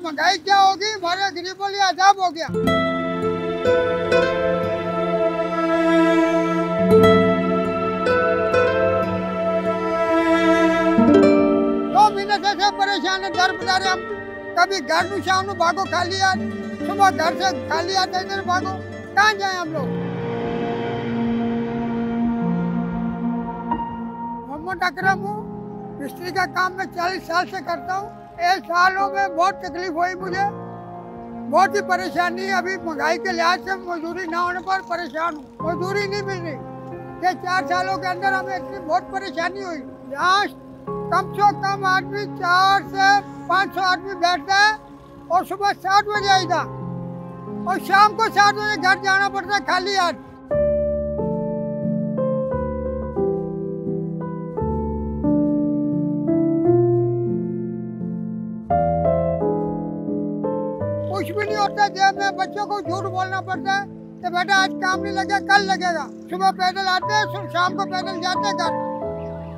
महंगाई क्या होगी, हमारे गरीबों लिए अजाब हो गया। 2 महीने से परेशान है, दर बदारे हम कभी घर में शाम को भागो खा लिया, सुबह घर से खा लिया, इधर भागो, कहाँ जाए हम लोग। मोहम्मद अकरम हूँ, मिस्त्री का काम मैं 40 साल से करता हूँ। 1 सालों में बहुत तकलीफ हुई मुझे, बहुत ही परेशानी। अभी महंगाई के लिहाज से मजदूरी ना होने पर परेशान हूँ, मजदूरी नहीं मिल रही। ये 4 सालों के अंदर हमें इतनी बहुत परेशानी हुई। यहाँ कम से कम आदमी 400 से 500 आदमी बैठता है और सुबह 7 बजे आएगा और शाम को 7 बजे घर जाना पड़ता है खाली हाथ। कुछ भी नहीं होता जेब में, बच्चों को झूठ बोलना पड़ता है कि बेटा आज काम नहीं लगे, कल लगेगा। सुबह पैदल आते हैं, शाम को पैदल जाते हैं घर,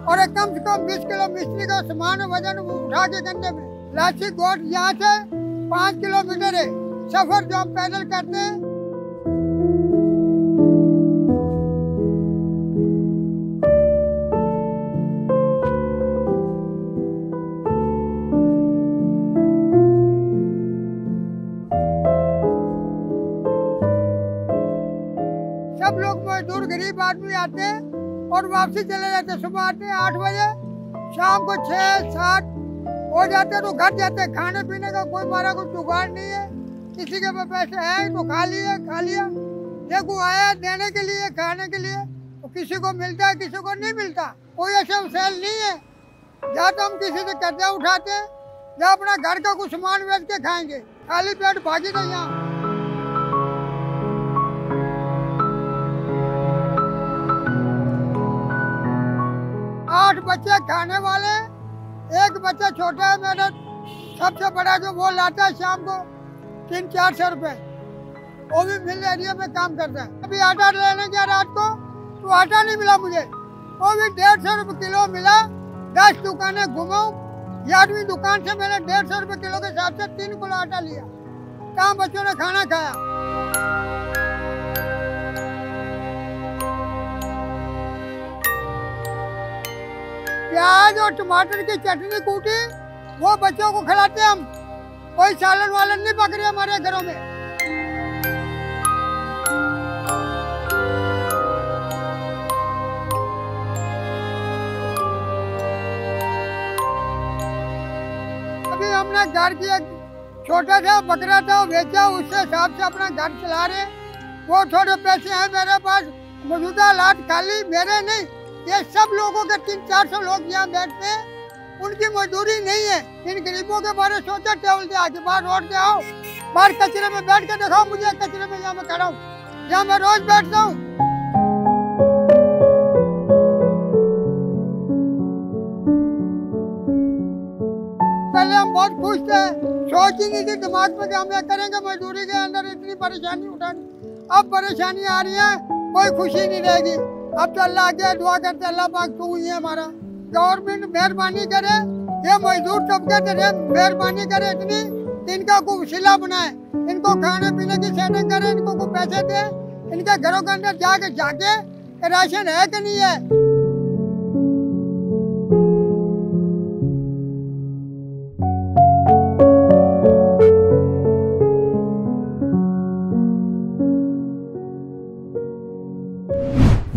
और एक कम से कम 20 किलो मिस्त्री का सामान वजन उठा के कंधे में। लाची गोट यहाँ से 5 किलोमीटर है सफर जो हम पैदल करते हैं। सब लोग मजदूर गरीब आदमी आते हैं और वापसी चले जाते हैं। सुबह आते हैं 8 बजे, शाम को 6-7 हो जाते हैं तो घर जाते हैं। खाने पीने का कोई हमारा कोई जुगाड़ नहीं है, किसी के पास पैसे है तो खा लिया। देखो आया देने के लिए, खाने के लिए, तो किसी को मिलता है, किसी को नहीं मिलता। कोई ऐसा वसैल नहीं है। या तो हम किसी से कर्जा उठाते हैं या अपना घर का कुछ सामान बेच के खाएंगे, खाली पेट भागी नहीं यहाँ। 8 बच्चे खाने वाले, 1 बच्चा छोटा है मेरा, सबसे बड़ा जो वो लाता है शाम को 300-400 रुपए, वो भी मिल एरिया में काम करता है। अभी आटा लेने गया रात को तो आटा नहीं मिला मुझे, वो भी 150 रुपए किलो मिला। 10 दुकानें घुमाऊं, 11वीं दुकान से मैंने 150 रुपए किलो के हिसाब से 3 किलो आटा लिया। कहाँ बच्चों ने खाना खाया। प्याज और टमाटर की चटनी कूटी, वो बच्चों को खिलाते हैं हम। कोई सालन वालन नहीं पक रही हमारे घरों में। अभी हमने घर की एक छोटा सा बकरा था, वो बेचा, उससे हिसाब से अपना घर चला रहे। वो थोड़े पैसे हैं मेरे पास, मौजूदा हालात खाली मेरे नहीं, ये सब लोगों के 300-400 लोग यहाँ बैठते हैं, उनकी मजदूरी नहीं है। इन गरीबों के बारे में सोचा, टेबल से आके बाहर रोड पे आओ, बाहर कचरे में बैठ के दिखाओ मुझे, कचरे में यहाँ मैं खड़ा हूँ, यहाँ मैं रोज बैठता हूँ। पहले हम बहुत खुश थे, सोच ही नहीं थी दिमाग में कि हम ये करेंगे मजदूरी के अंदर इतनी परेशानी उठानी। अब परेशानी आ रही है, कोई खुशी नहीं रहेगी। अब तो अल्लाह आगे दुआ करते, अल्लाह पाक तू ही है हमारा। गवर्नमेंट मेहरबानी करे, ये मजदूर तबके से मेहरबानी करे इतनी, इनका कोई वसीला बनाए, इनको खाने पीने की सेटिंग करे, इनको कोई पैसे दे, इनके घरों के अंदर जाके राशन है कि नहीं है।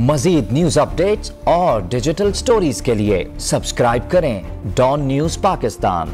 मज़ीद न्यूज़ अपडेट्स और डिजिटल स्टोरीज के लिए सब्सक्राइब करें डॉन न्यूज़ पाकिस्तान।